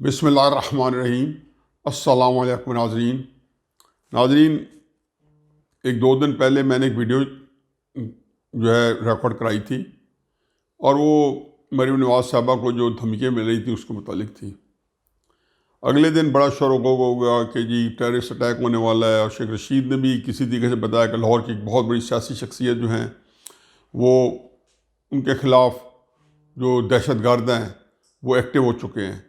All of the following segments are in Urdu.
بسم اللہ الرحمن الرحیم۔ السلام علیکم ناظرین، ایک دو دن پہلے میں نے ایک ویڈیو جو ہے ریکارڈ کرائی تھی اور وہ مریم نواز صاحبہ کو جو دھمکیاں مل رہی تھی اس کے متعلق تھی۔ اگلے دن بڑا شور و غوغا ہو گیا کہ جی ٹیررسٹ اٹیک ہونے والا ہے، اور شیخ رشید نے بھی کسی طریقے سے بتایا کہ لاہور کی ایک بہت بڑی سیاسی شخصیت جو ہیں وہ ان کے خلاف جو دہشت گرد ہیں وہ ایکٹیو ہو چکے ہیں،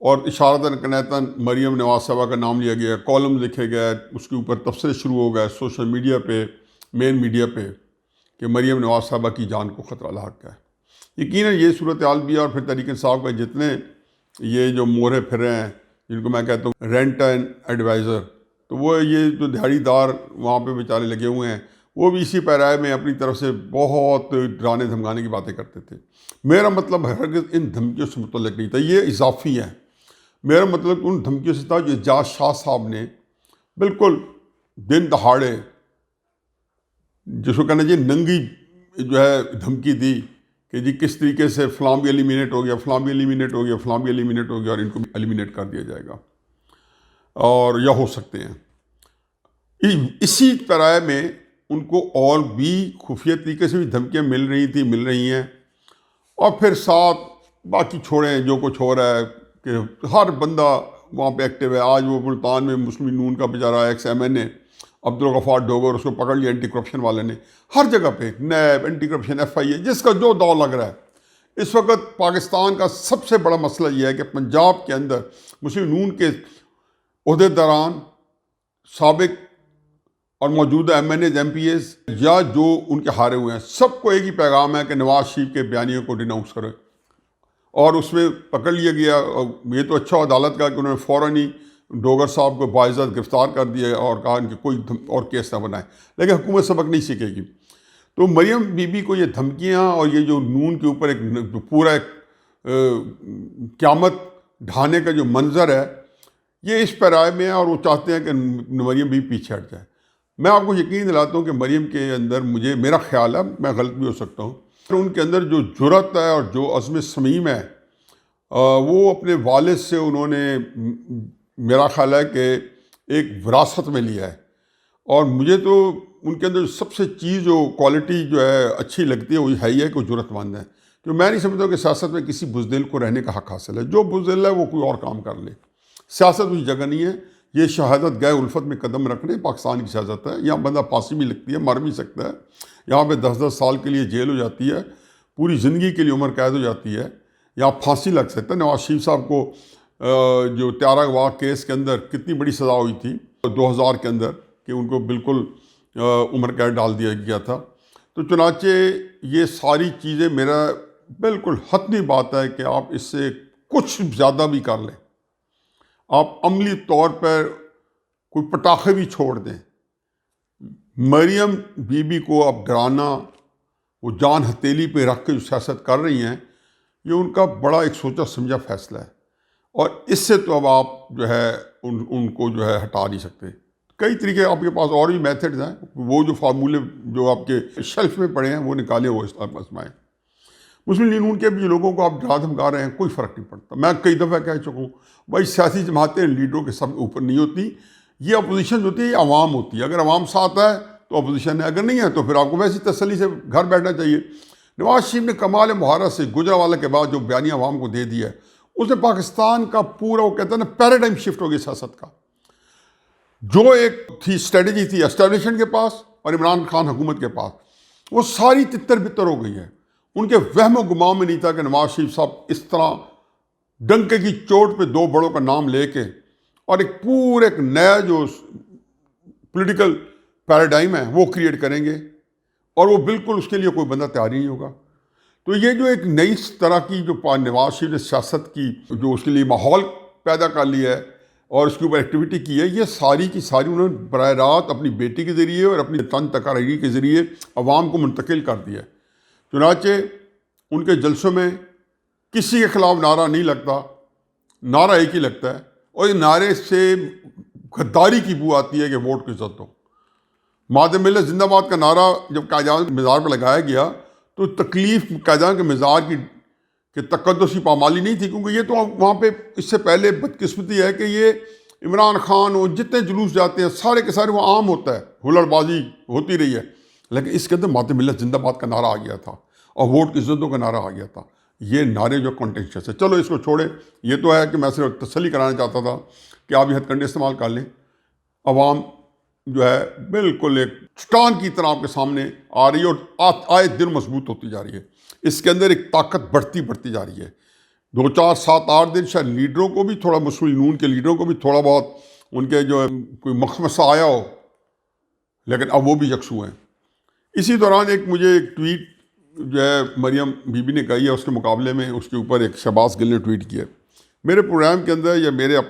اور اشارتاً کنیتاً مریم نواز صاحبہ کا نام لیا گیا، کالم لکھے گئے، اس کے اوپر تبصرے شروع ہو گئے سوشل میڈیا پہ، مین میڈیا پہ، کہ مریم نواز صاحبہ کی جان کو خطرہ لاحق ہے۔ یقیناً یہ صورتحال بھی ہے، اور پھر تحریک انصاف کا جتنے یہ جو مورے پھر رہے ہیں جن کو میں کہتا ہوں رینٹ اینڈ ایڈوائزر، تو وہ یہ جو دہاڑی دار وہاں پہ بیچارے لگے ہوئے ہیں، وہ بھی اسی پیرائے میں اپنی طرف سے بہت ڈرانے دھمکانے کی باتیں کرتے تھے۔ میرا مطلب ہرگز ان دھمکیوں سے متعلق نہیں تھا، یہ اضافی ہے۔ میرا مطلب ان دھمکیوں سے تھا جو اعجاز شاہ صاحب نے بالکل دن دہاڑے، جس کو کہنا چاہیے ننگی جو ہے دھمکی دی کہ جی کس طریقے سے فلاں بھی ایلیمینیٹ ہو گیا، فلاں بھی ایلیمینیٹ ہو گیا، فلاں بھی ایلیمینیٹ ہو گیا، اور ان کو بھی ایلیمینیٹ کر دیا جائے گا اور یا ہو سکتے ہیں۔ اسی طرح میں ان کو اور بھی خفیہ طریقے سے بھی دھمکیاں مل رہی ہیں، اور پھر ساتھ باقی چھوڑیں جو کچھ ہو رہا ہے کہ ہر بندہ وہاں پہ ایکٹیو ہے۔ آج وہ ملتان میں مسلم نون کا بیچارہ ایکس ایم این اے عبدالغفار ڈوگر، اس کو پکڑ لیا اینٹی کرپشن والے نے، ہر جگہ پہ نیب، اینٹی کرپشن، ایف آئی اے، جس کا جو دور لگ رہا ہے۔ اس وقت پاکستان کا سب سے بڑا مسئلہ یہ ہے کہ پنجاب کے اندر مسلم نون کے عہدے داران، سابق اور موجودہ M N As, M P As, یا جو ان کے ہارے ہوئے ہیں، سب کو ایک ہی پیغام ہے کہ نواز شریف کے بیانیوں کو ڈیناؤنس کرے، اور اس میں پکڑ لیا گیا۔ یہ تو اچھا عدالت کا کہ انہوں نے فوراً ہی ڈوگر صاحب کو باعزت گرفتار کر دیا اور کہا کہ کوئی اور کیس نہ بنائے، لیکن حکومت سبق نہیں سیکھے گی۔ تو مریم بی بی کو یہ دھمکیاں اور یہ جو نون کے اوپر ایک پورا قیامت ڈھانے کا جو منظر ہے، یہ اس پیرائے میں ہے، اور وہ چاہتے ہیں کہ مریم بی پیچھے ہٹ جائے۔ میں آپ کو یقین دلاتا ہوں کہ مریم کے اندر، میرا خیال ہے، میں غلط بھی ہو سکتا ہوں، ان کے اندر جو جرأت ہے اور جو عزم صمیم ہے، وہ اپنے والد سے انہوں نے، میرا خیال ہے کہ ایک وراثت میں لیا ہے۔ اور مجھے تو ان کے اندر سب سے چیز جو کوالٹی جو ہے اچھی لگتی ہے وہ ہے کہ وہ جرأت مند ہے، کہ میں نہیں سمجھتا کہ سیاست میں کسی بزدل کو رہنے کا حق حاصل ہے۔ جو بزدل ہے وہ کوئی اور کام کر لے، سیاست میں جگہ نہیں ہے۔ یہ شہادت گئے الفت میں قدم رکھنے پاکستان کی سیاست ہے۔ یہاں بندہ پھانسی بھی لگتی ہے، مر بھی سکتا ہے، یہاں پہ 10 سال کے لیے جیل ہو جاتی ہے، پوری زندگی کے لیے عمر قید ہو جاتی ہے، یہاں پھانسی لگ سکتا ہے۔ نواز شریف صاحب کو جو طیارہ واہ کیس کے اندر کتنی بڑی سزا ہوئی تھی 2000 کے اندر، کہ ان کو بالکل عمر قید ڈال دیا گیا تھا۔ تو چنانچہ یہ ساری چیزیں، میرا بالکل حتمی بات ہے کہ آپ اس سے کچھ زیادہ بھی کر لیں، آپ عملی طور پر کوئی پٹاخے بھی چھوڑ دیں، مریم بی بی کو اب ڈرانا، وہ جان ہتھیلی پہ رکھ کے جو سیاست کر رہی ہیں، یہ ان کا بڑا ایک سوچا سمجھا فیصلہ ہے، اور اس سے تو اب آپ جو ہے ان کو جو ہے ہٹا نہیں سکتے۔ کئی طریقے آپ کے پاس اور بھی میتھڈز ہیں، وہ جو فارمولے جو آپ کے شیلف میں پڑے ہیں وہ نکالیں، وہ آزمائیں۔ مسلم نون کے بھی لوگوں کو آپ ڈرا دھمکا رہے ہیں، کوئی فرق نہیں پڑتا۔ میں کئی دفعہ کہہ چکا ہوں، بھائی سیاسی جماعتیں لیڈروں کے سب اوپر نہیں ہوتی، یہ اپوزیشن ہوتی ہے، یہ عوام ہوتی ہے۔ اگر عوام ساتھ ہے تو اپوزیشن ہے، اگر نہیں ہے تو پھر آپ کو ویسی تسلی سے گھر بیٹھنا چاہیے۔ نواز شریف نے کمال مہارت سے گجرانوالہ کے بعد جو بیانیہ عوام کو دے دیا ہے، اس نے پاکستان کا پورا، وہ کہتا ہے نا، پیراڈائم شفٹ ہو گیا سیاست کا۔ جو ایک تھی اسٹریٹجی تھی اسٹیبلشمنٹ کے پاس اور عمران خان حکومت کے پاس، وہ ساری تتر بتر ہو گئی ہے۔ ان کے وہم و گمان میں نہیں تھا کہ نواز شریف صاحب اس طرح ڈنکے کی چوٹ پہ دو بڑوں کا نام لے کے اور ایک نیا جو پولیٹیکل پیراڈائم ہے وہ کریٹ کریں گے، اور وہ بالکل اس کے لیے کوئی بندہ تیار ہی نہیں ہوگا۔ تو یہ جو ایک نئی طرح کی جو نواز شریف نے سیاست کی، جو اس کے لیے ماحول پیدا کر لیا ہے اور اس کے اوپر ایکٹیویٹی کی ہے، یہ ساری کی ساری انہوں نے براہ راست اپنی بیٹی کے ذریعے اور اپنی تن تقرری کے ذریعے عوام کو منتقل کر دیا ہے۔ چنانچہ ان کے جلسوں میں کسی کے خلاف نعرہ نہیں لگتا، نعرہ ایک ہی لگتا ہے، اور یہ نعرے سے غداری کی بو آتی ہے کہ ووٹ کی عزت دو۔ مادم ملت زندہ باد کا نعرہ جب قائداعظم کے مزار پہ لگایا گیا تو تکلیف قائداعظم کے مزار کی کہ تقدسی پامالی نہیں تھی، کیونکہ یہ تو وہاں پہ اس سے پہلے بدقسمتی ہے کہ یہ عمران خان اور جتنے جلوس جاتے ہیں سارے کے سارے وہ عام ہوتا ہے، ہلڑ بازی ہوتی رہی ہے، لیکن اس کے اندر مات ملت زندہ باد کا نعرہ آ گیا تھا اور ووٹ کی عزتوں کا نعرہ آ گیا تھا۔ یہ نعرے جو کنٹینشس ہے، چلو اس کو چھوڑیں، یہ تو ہے کہ میں صرف تسلی کرانا چاہتا تھا کہ آپ یہ ہتھ کنڈے استعمال کر لیں۔ عوام جو ہے بالکل ایک چٹان کی طرح آپ کے سامنے آ رہی ہے اور آئے دن مضبوط ہوتی جا رہی ہے، اس کے اندر ایک طاقت بڑھتی جا رہی ہے۔ 2 4 7 8 دن شاید لیڈروں کو بھی تھوڑا، مسلم نون کے لیڈروں کو بھی تھوڑا بہت ان کے جو کوئی مخمصہ آیا ہو، لیکن اب وہ بھی یکسو ہیں۔ اسی دوران مجھے ایک ٹویٹ جو ہے مریم بی بی نے کہی ہے، اس کے مقابلے میں اس کے اوپر ایک شہباز گل نے ٹویٹ کیا۔ میرے پروگرام کے اندر یا میرا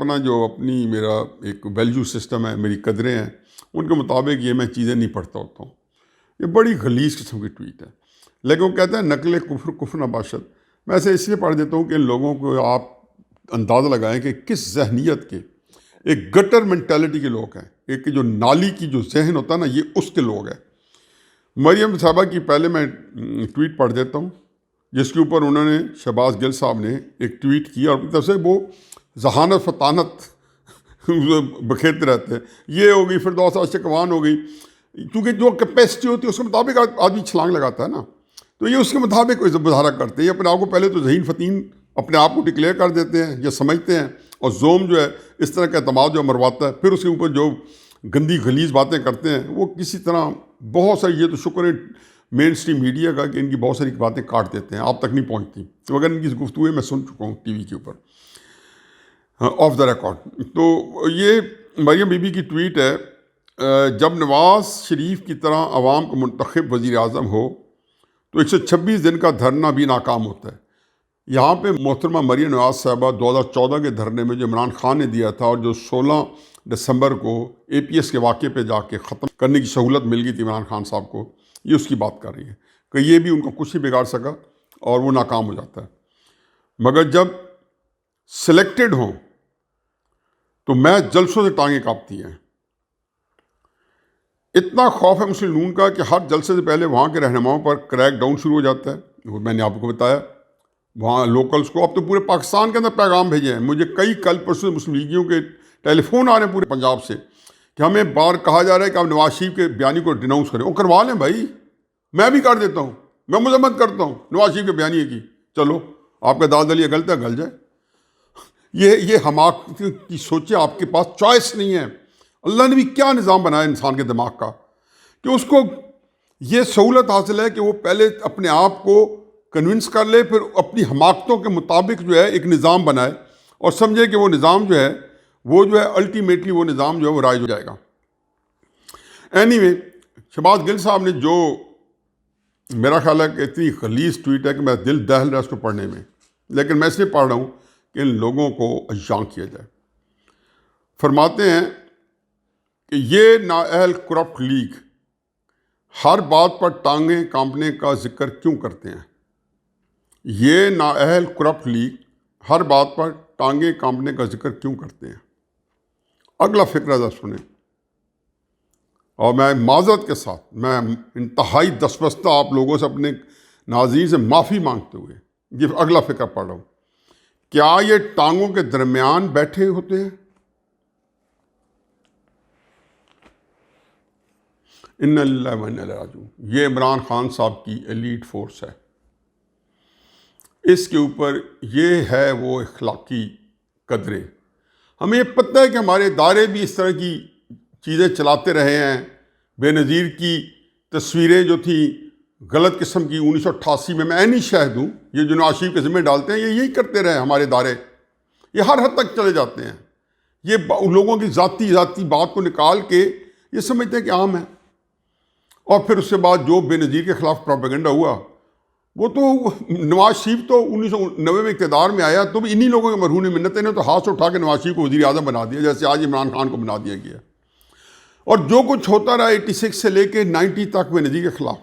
میرا ایک ویلیو سسٹم ہے، میری قدریں ہیں، ان کے مطابق یہ میں چیزیں نہیں پڑھتا ہوتا ہوں۔ یہ بڑی غلیظ قسم کی ٹویٹ ہے، لیکن وہ کہتا ہے نقل کفر کفر نہ باشد۔ میں اسے اس لیے پڑھ دیتا ہوں کہ ان لوگوں کو آپ اندازہ لگائیں کہ کس ذہنیت کے، ایک گٹر مینٹیلٹی کے لوگ ہیں، ایک جو نالی کی جو ذہن ہوتا ہے نا، یہ اس کے لوگ ہیں۔ مریم صاحبہ کی پہلے میں ٹویٹ پڑھ دیتا ہوں، جس کے اوپر انہوں نے، شہباز گل صاحب نے ایک ٹویٹ کیا اور اپنی طرف سے وہ ذہانت فطانت بکھیرتے رہتے ہیں۔ یہ ہوگی فردوس اشکوان ہو گئی، کیونکہ جو کیپیسٹی ہوتی ہے اس کے مطابق آدمی چھلانگ لگاتا ہے نا، تو یہ اس کے مطابق مظاہرہ کرتے ہیں۔ یہ اپنے آپ کو پہلے تو ذہین فتین اپنے آپ کو ڈکلیئر کر دیتے ہیں یا سمجھتے ہیں، اور زوم جو ہے اس طرح کا اعتماد جو مرواتا ہے، پھر اس کے اوپر جو گندی غلیظ باتیں کرتے ہیں وہ کسی طرح بہت ساری، یہ تو شکر ہے مین اسٹریم میڈیا کا کہ ان کی بہت ساری باتیں کاٹ دیتے ہیں، آپ تک نہیں پہنچتی، مگر ان کی گفتگویں میں سن چکا ہوں ٹی وی کے اوپر آف دا ریکارڈ۔ تو یہ مریم بی بی کی ٹویٹ ہے، جب نواز شریف کی طرح عوام کو منتخب وزیر اعظم ہو تو 126 دن کا دھرنا بھی ناکام ہوتا ہے۔ یہاں پہ محترمہ مریم نواز صاحبہ 2014 کے دھرنے میں جو عمران خان نے دیا تھا اور جو 16 دسمبر کو اے پی ایس کے واقعے پہ جا کے ختم کرنے کی سہولت مل گئی تھی عمران خان صاحب کو، یہ اس کی بات کر رہی ہے کہ یہ بھی ان کو کچھ نہیں بگاڑ سکا اور وہ ناکام ہو جاتا ہے۔ مگر جب سلیکٹڈ ہوں تو میں جلسوں سے ٹانگیں کانپتی ہیں۔ اتنا خوف ہے مسلم نون کا کہ ہر جلسے سے پہلے وہاں کے رہنماؤں پر کریک ڈاؤن شروع ہو جاتا ہے۔ وہ میں نے آپ کو بتایا، وہاں لوکلز کو اب تو پورے پاکستان کے اندر پیغام بھیجے ہیں۔ مجھے کل پرسوں مسلم لیگیوں کے ٹیلی فون آ رہے ہیں پورے پنجاب سے کہ ہمیں بار کہا جا رہا ہے کہ آپ نواز شریف کے بیانی کو ڈیناؤنس کریں۔ وہ کروا لیں بھائی، میں بھی کر دیتا ہوں، میں مذمت کرتا ہوں نواز شریف کے بیانیے کی، چلو آپ کا دال دلیہ غلط ہے گل جائے۔ یہ حماقت کی سوچیں، آپ کے پاس چوائس نہیں ہے۔ اللہ نے بھی کیا نظام بنایا انسان کے دماغ کا کہ اس کو یہ سہولت حاصل ہے کہ وہ پہلے اپنے آپ کو کنونس کر لے، پھر اپنی حماقتوں کے مطابق جو ہے ایک نظام بنائے اور سمجھے کہ وہ نظام جو ہے الٹیمیٹلی وہ نظام جو ہے وہ رائج ہو جائے گا۔ اینی وے، شہباز گل صاحب نے جو میرا خیال ہے کہ اتنی غلیظ ٹویٹ ہے کہ میں دل دہل رہا اس کو پڑھنے میں، لیکن میں اس لیے پڑھ رہا ہوں کہ ان لوگوں کو اجاں کیا جائے۔ فرماتے ہیں کہ یہ نااہل کرپٹ لیگ ہر بات پر ٹانگیں کانپنے کا ذکر کیوں کرتے ہیں؟ یہ نااہل کرپٹ لیگ ہر بات پر ٹانگیں کانپنے کا ذکر کیوں کرتے ہیں؟ اگلا فقرہ ذرا سنیں، اور میں معذرت کے ساتھ، میں انتہائی دستبستہ آپ لوگوں سے، اپنے ناظرین سے معافی مانگتے ہوئے یہ اگلا فقرہ پڑھ رہا ہوں۔ کیا یہ ٹانگوں کے درمیان بیٹھے ہوتے ہیں؟ ان للہ و انا الیہ راجعون۔ یہ عمران خان صاحب کی ایلیٹ فورس ہے، اس کے اوپر یہ ہے وہ اخلاقی قدریں۔ ہمیں یہ پتہ ہے کہ ہمارے ادارے بھی اس طرح کی چیزیں چلاتے رہے ہیں۔ بے نظیر کی تصویریں جو تھیں غلط قسم کی 1988 میں نہیں شاہد ہوں، یہ جو نواز شریف کے ذمہ ڈالتے ہیں، یہ یہی کرتے رہے ہمارے ادارے، یہ ہر حد تک چلے جاتے ہیں۔ یہ لوگوں کی ذاتی بات کو نکال کے یہ سمجھتے ہیں کہ عام ہے، اور پھر اس کے بعد جو بے نظیر کے خلاف پروپیگنڈا ہوا، وہ تو نواز شریف تو 1990 میں اقتدار میں آیا تو بھی انہی لوگوں کے مرہون منتیں نے تو ہاتھ سے اٹھا کے نواز شریف کو وزیر اعظم بنا دیا، جیسے آج عمران خان کو بنا دیا گیا۔ اور جو کچھ ہوتا رہا 86 سے لے کے 90 تک بے نظیر کے خلاف،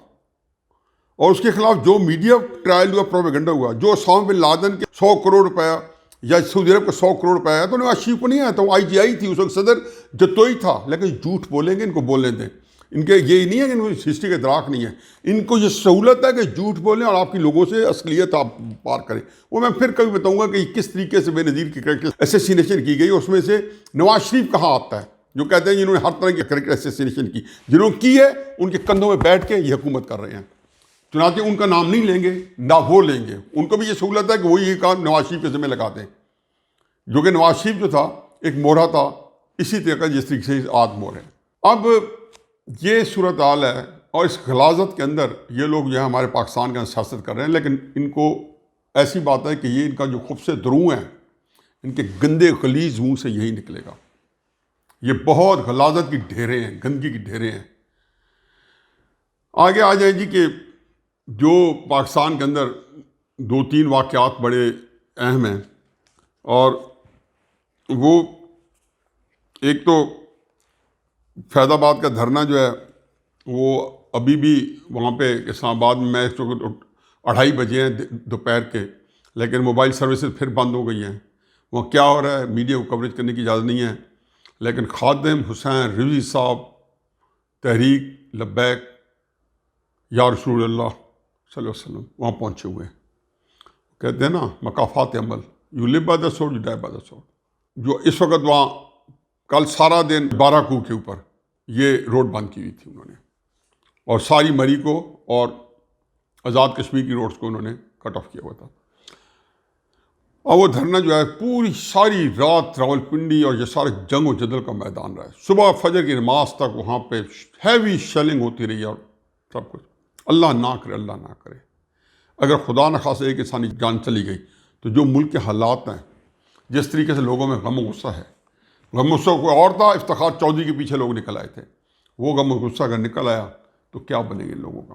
اور اس کے خلاف جو میڈیا ٹرائل ہوا، پروپیگنڈا ہوا، جو اسامہ بن لادن کے 100 کروڑ روپیہ یا سعودی عرب کو 100 کروڑ روپیہ آیا تو نواز شریف کو نہیں آیا تھا، وہ IGI تھی، اس وقت صدر جتوئی تھا، لیکن جھوٹ بولیں گے، ان کو بولنے دیں۔ ان کے یہ نہیں ہے کہ ان کو ہسٹری کا ادراک نہیں ہے، ان کو یہ سہولت ہے کہ جھوٹ بولیں اور آپ کی لوگوں سے اصلیت آپ پار کریں۔ وہ میں پھر کبھی بتاؤں گا کہ کس طریقے سے بے نظیر کی کریکٹر اسیسینیشن کی گئی، اس میں سے نواز شریف کہاں آتا ہے، جو کہتے ہیں جنہوں نے ہر طرح کی کریکٹر اسیسینیشن کی، جنہوں نے کی ہے ان کے کندھوں میں بیٹھ کے یہ حکومت کر رہے ہیں، چنانچہ ان کا نام نہیں لیں گے نہ وہ لیں گے، ان کو بھی یہ سہولت ہے کہ وہ یہ کام نواز شریف کے ذمہ لگا دیں، جو کہ نواز شریف جو تھا ایک مورا تھا، اسی طرح جس طریقے سے آج مور ہے۔ اب یہ صورتحال ہے، اور اس غلاظت کے اندر یہ لوگ جو ہے ہمارے پاکستان کے اندر سیاست کر رہے ہیں، لیکن ان کو ایسی بات ہے کہ یہ ان کا جو خبث دروں ہیں، ان کے گندے غلیظ منہ سے یہی نکلے گا۔ یہ بہت غلاظت کی ڈھیریں ہیں، گندگی کی ڈھیریں ہیں۔ آگے آ جائیں جی کہ جو پاکستان کے اندر 2-3 واقعات بڑے اہم ہیں، اور وہ ایک تو فیض آباد کا دھرنا جو ہے وہ ابھی بھی وہاں پہ اسلام آباد میں 2:30 بجے ہیں دوپہر کے، لیکن موبائل سروسز پھر بند ہو گئی ہیں۔ وہاں کیا ہو رہا ہے میڈیا کو کوریج کرنے کی اجازت نہیں ہے، لیکن خادم حسین رضوی صاحب تحریک لبیک یا رسول اللہ صلی اللہ علیہ وسلم وہاں پہنچے ہوئے ہیں۔ کہتے ہیں نا مقافات عمل، you live by the sword you die by the sword. جو اس وقت وہاں کل سارا دن 12 کوہ کے اوپر یہ روڈ بند کی ہوئی تھی انہوں نے، اور ساری مری کو اور آزاد کشمیر کی روڈز کو انہوں نے کٹ آف کیا ہوا تھا۔ اور وہ دھرنا جو ہے پوری ساری رات راولپنڈی اور یہ سارے جنگ و جدل کا میدان رہا ہے، صبح فجر کی نماز تک وہاں پہ ہیوی شیلنگ ہوتی رہی اور سب کچھ۔ اللہ نہ کرے، اللہ نہ کرے اگر خدا نخواستہ ایک انسانی جان چلی گئی تو جو ملک کے حالات ہیں، جس طریقے سے لوگوں میں غم و غصہ ہے، غم و غصہ کوئی اور تھا، افتخار چودھری کے پیچھے لوگ نکل آئے تھے، وہ غم و غصہ اگر نکل آیا تو کیا بنے گے لوگوں کا۔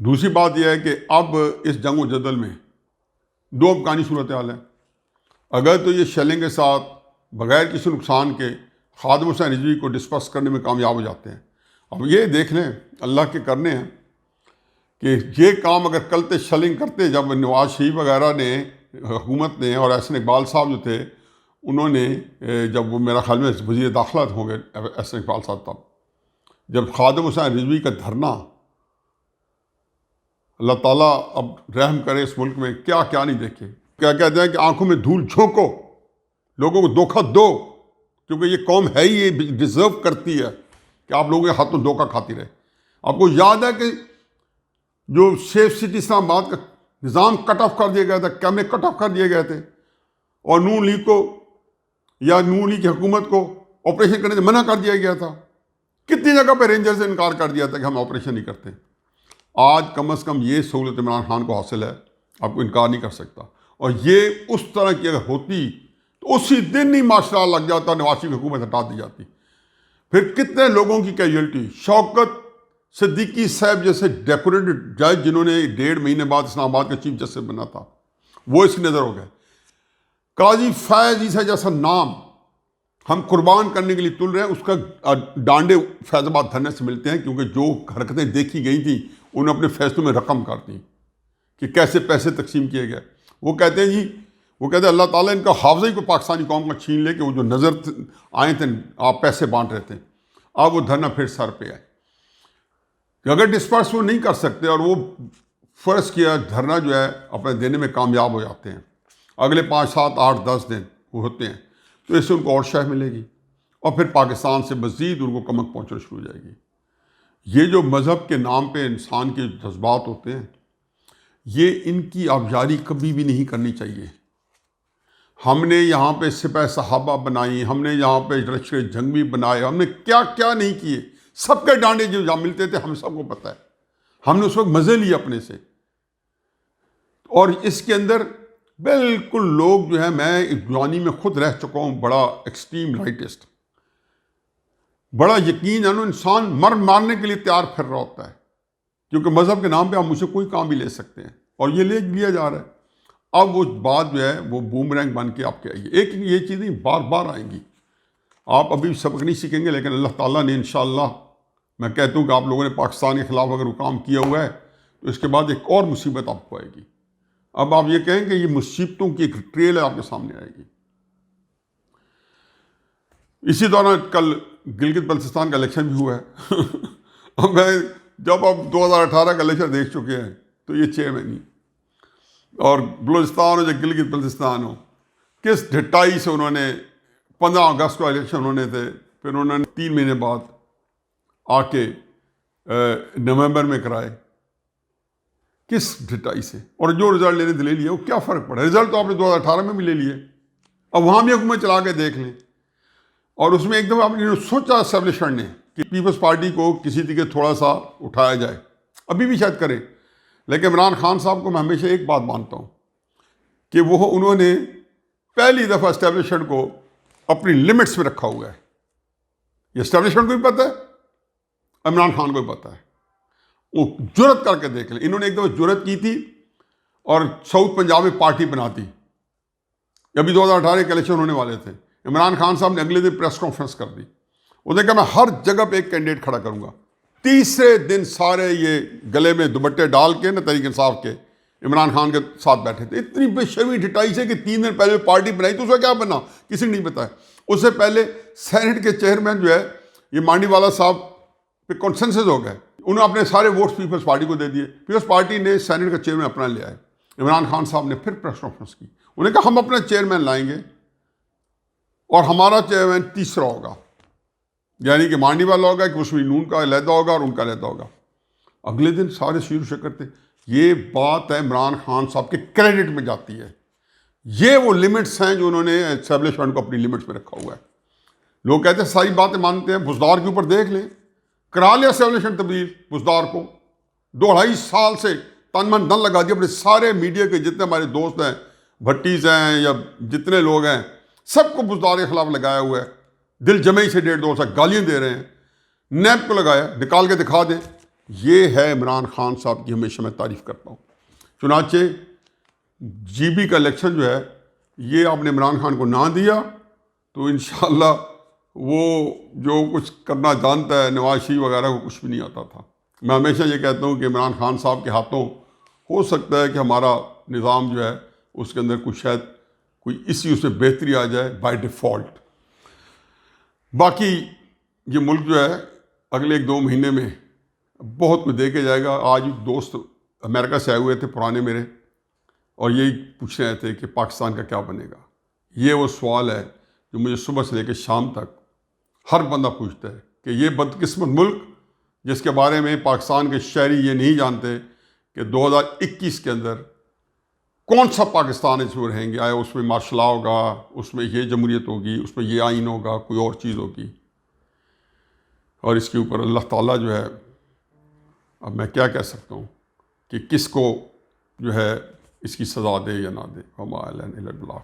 دوسری بات یہ ہے کہ اب اس جنگ و جدل میں 2 امکانی صورتحال ہیں۔ اگر تو یہ شیلنگ کے ساتھ بغیر کسی نقصان کے خادم حسین رضوی کو ڈسپرس کرنے میں کامیاب ہو جاتے ہیں، اب یہ دیکھ لیں اللہ کے کرنے ہیں کہ یہ کام اگر کلتے شیلنگ کرتے، جب نواز شریف وغیرہ نے، حکومت نے، اور احسن اقبال صاحب جو تھے انہوں نے، جب وہ میرا خیال میں وزیر داخلہ ہوں گے احسن اقبال صاحب، تب جب خادم حسین رضوی کا دھرنا، اللہ تعالیٰ اب رحم کرے اس ملک میں، کیا کیا نہیں دیکھے، کیا کہتے ہیں کہ آنکھوں میں دھول جھونکو، لوگوں کو دھوکہ دو، کیونکہ یہ قوم ہے ہی، یہ ڈیزرو کرتی ہے کہ آپ لوگوں کے ہاتھوں دھوکہ کھاتی رہے۔ آپ کو یاد ہے کہ جو سیف سٹی اسلام آباد کا نظام کٹ آف کر دیا گیا تھا، کیمرے کٹ آف کر دیے گئے تھے، اور نون لیگ کو یا نون لیگ کی حکومت کو آپریشن کرنے سے منع کر دیا گیا تھا۔ کتنی جگہ پہ رینجر سے انکار کر دیا تھا کہ ہم آپریشن نہیں کرتے۔ آج کم از کم یہ سہولت عمران خان کو حاصل ہے، آپ کو انکار نہیں کر سکتا، اور یہ اس طرح کی اگر ہوتی تو اسی دن ہی معاشرہ لگ جاتا، نواز شریف کی حکومت ہٹا دی جاتی۔ پھر کتنے لوگوں کی کیجولٹی، شوکت صدیقی صاحب جیسے ڈیکوریٹڈ جج جنہوں نے 1.5 مہینے بعد اسلام آباد کا چیف جسٹس بنا تھا، وہ اس کی نظر ہو گئے۔ قاضی فیض عیسیٰ جیسا نام ہم قربان کرنے کے لیے تل رہے ہیں، اس کا ڈانڈے فیض آباد دھرنے سے ملتے ہیں، کیونکہ جو حرکتیں دیکھی گئی تھیں انہوں نے اپنے فیصلوں میں رقم کر دی کہ کیسے پیسے تقسیم کیے گئے۔ وہ کہتے ہیں جی، وہ کہتے ہیں اللہ تعالیٰ ان کا حافظہ ہی کو پاکستانی قوم کا چھین لے کہ وہ جو نظر آئے تھے آپ پیسے بانٹ رہے تھے۔ اب وہ دھرنا پھر سر پہ آئے کہ اگر ڈسپرس وہ نہیں کر سکتے اور وہ فرض کیا دھرنا جو ہے اپنے دینے میں کامیاب ہو جاتے ہیں، اگلے 5 7 8 10 دن وہ ہوتے ہیں، تو اس سے ان کو اور شہ ملے گی، اور پھر پاکستان سے مزید ان کو کمک پہنچنا شروع ہو جائے گی۔ یہ جو مذہب کے نام پہ انسان کے جذبات ہوتے ہیں، یہ ان کی آبیاری کبھی بھی نہیں کرنی چاہیے۔ ہم نے یہاں پہ سپہ صحابہ بنائی، ہم نے یہاں پہ لشکر جنگ بھی بنائے، ہم نے کیا کیا نہیں کیے، سب کے ڈانڈے جو جہاں ملتے تھے ہم سب کو پتہ ہے، ہم نے اس وقت مزے لیے اپنے سے۔ اور اس کے اندر بالکل لوگ جو ہے، میں جوانی میں خود رہ چکا ہوں بڑا ایکسٹریم رائٹسٹ، بڑا یقین ہے نا، انسان مارنے کے لیے تیار پھر رہا ہوتا ہے، کیونکہ مذہب کے نام پہ آپ مجھ سے کوئی کام بھی لے سکتے ہیں، اور یہ لیا جا رہا ہے۔ اب وہ بات جو ہے وہ بومرینگ بن کے آپ کے آئیے، ایک یہ چیزیں بار بار آئیں گی، آپ ابھی سبق نہیں سیکھیں گے، لیکن اللہ تعالیٰ نے انشاءاللہ، میں کہتا ہوں کہ آپ لوگوں نے پاکستان کے خلاف اگر وہ کام کیا ہوا ہے تو اس کے بعد ایک اور مصیبت آپ کو آئے گی۔ اب آپ یہ کہیں کہ یہ مصیبتوں کی ایک ٹریل ہے آپ کے سامنے آئے گی۔ اسی دوران کل گلگت بلتستان کا الیکشن بھی ہوا ہے اب میں جب آپ 2018 کا الیکشن دیکھ چکے ہیں تو یہ 6 مہینے اور بلوچستان ہو یا گلگت بلتستان ہو، کس ڈھٹائی سے انہوں نے 15 اگست کو الیکشن ہونے تھے، پھر انہوں نے 3 مہینے بعد آ کے نومبر میں کرائے، کس ڈھٹائی سے، اور جو رزلٹ لینے لے لیے وہ کیا فرق پڑا؟ رزلٹ تو آپ نے 2018 میں بھی لے لیے، اب وہاں بھی حکومت چلا کے دیکھ لیں۔ اور اس میں ایک دم آپ نے سوچا اسٹیبلشمنٹ نے کہ پیپلز پارٹی کو کسی طریقے تھوڑا سا اٹھایا جائے، ابھی بھی شاید کریں، لیکن عمران خان صاحب کو میں ہمیشہ ایک بات مانتا ہوں کہ انہوں نے پہلی دفعہ اسٹیبلشمنٹ کو اپنی لمٹس میں رکھا ہوا ہے۔ یہ اسٹیبلشمنٹ کو بھی پتہ ہے، عمران خان کو بھی پتہ ہے، وہ جرت کر کے دیکھ لیں۔ انہوں نے ایک دفعہ جرت کی تھی اور ساؤتھ پنجاب میں پارٹی بناتی، ابھی 2018 کے الیکشن ہونے والے تھے، عمران خان صاحب نے اگلے دن پریس کانفرنس کر دی، انہوں نے کہا میں ہر جگہ پہ ایک کینڈیڈیٹ کھڑا کروں گا۔ تیسرے دن سارے یہ گلے میں دوپٹے ڈال کے تحریک انصاف کے عمران خان کے ساتھ بیٹھے تھے۔ اتنی بے شرمی ڈھٹائی سے کہ 3 دن پہلے پارٹی بنائی تو اس کا کیا بنا کسی نے نہیں بتایا۔ اس سے پہلے سینٹ کے چیئرمین جو ہے یہ مانڈی والا صاحب پہ کنسنسس ہو گئے، انہوں نے اپنے سارے ووٹس پیپلز پارٹی کو دے دیے، پیپلز پارٹی نے سینٹ کا چیئرمین اپنا لے آئے۔ عمران خان صاحب نے پھر پریس کانفرنس کی، انہوں نے کہا ہم اپنا چیئرمین لائیں گے اور ہمارا چیئرمین تیسرا ہوگا، یعنی کہ مانڈی والا ہوگا کہ اس میں نون کا علیحدہ ہوگا اور ان کا علیحدہ ہوگا۔ اگلے دن سارے شیر کرتے، یہ بات ہے عمران خان صاحب کے کریڈٹ میں جاتی ہے۔ یہ وہ لمٹس ہیں جو انہوں نے اسٹیبلشمنٹ کو اپنی لمٹس میں رکھا ہوا ہے۔ لوگ کہتے ہیں ساری باتیں مانتے ہیں، بزدار کے اوپر دیکھ لیں، کرا لیا اسٹیبلشمنٹ تبدیل، بزدار کو 2-2.5 سال سے تن من دن لگا دیا، اپنے سارے میڈیا کے جتنے ہمارے دوست ہیں، بھٹیز ہیں یا جتنے لوگ ہیں، سب کو بزدار کے خلاف لگایا ہوا ہے، دل جمعی سے 1.5-2 سال گالیاں دے رہے ہیں، نیب کو لگایا، نکال کے دکھا دیں۔ یہ ہے عمران خان صاحب کی ہمیشہ میں تعریف کرتا ہوں۔ چنانچہ جی بی کا الیکشن جو ہے یہ آپ نے عمران خان کو نہ دیا تو انشاءاللہ وہ جو کچھ کرنا جانتا ہے، نواز شریف وغیرہ کو کچھ بھی نہیں آتا تھا۔ میں ہمیشہ یہ کہتا ہوں کہ عمران خان صاحب کے ہاتھوں ہو سکتا ہے کہ ہمارا نظام جو ہے اس کے اندر کچھ شاید کوئی اس میں بہتری آ جائے بائی ڈیفالٹ۔ باقی یہ ملک جو ہے اگلے 1-2 مہینے میں بہت کچھ دیکھے جائے گا۔ آج دوست امریکہ سے آئے ہوئے تھے پرانے میرے، اور یہی پوچھ رہے تھے کہ پاکستان کا کیا بنے گا۔ یہ وہ سوال ہے جو مجھے صبح سے لے کے شام تک ہر بندہ پوچھتا ہے کہ یہ بدقسمت ملک جس کے بارے میں پاکستان کے شہری یہ نہیں جانتے کہ 2021 کے اندر کون سا پاکستان اس میں رہیں گے، آیا اس میں مارشل لا ہوگا، اس میں یہ جمہوریت ہوگی، اس میں یہ آئین ہوگا، کوئی اور چیز ہوگی۔ اور اس کے اوپر اللہ تعالیٰ جو ہے، اب میں کیا کہہ سکتا ہوں کہ کس کو جو ہے اس کی سزا دے یا نہ دے۔ وما علینا الا البلاغ۔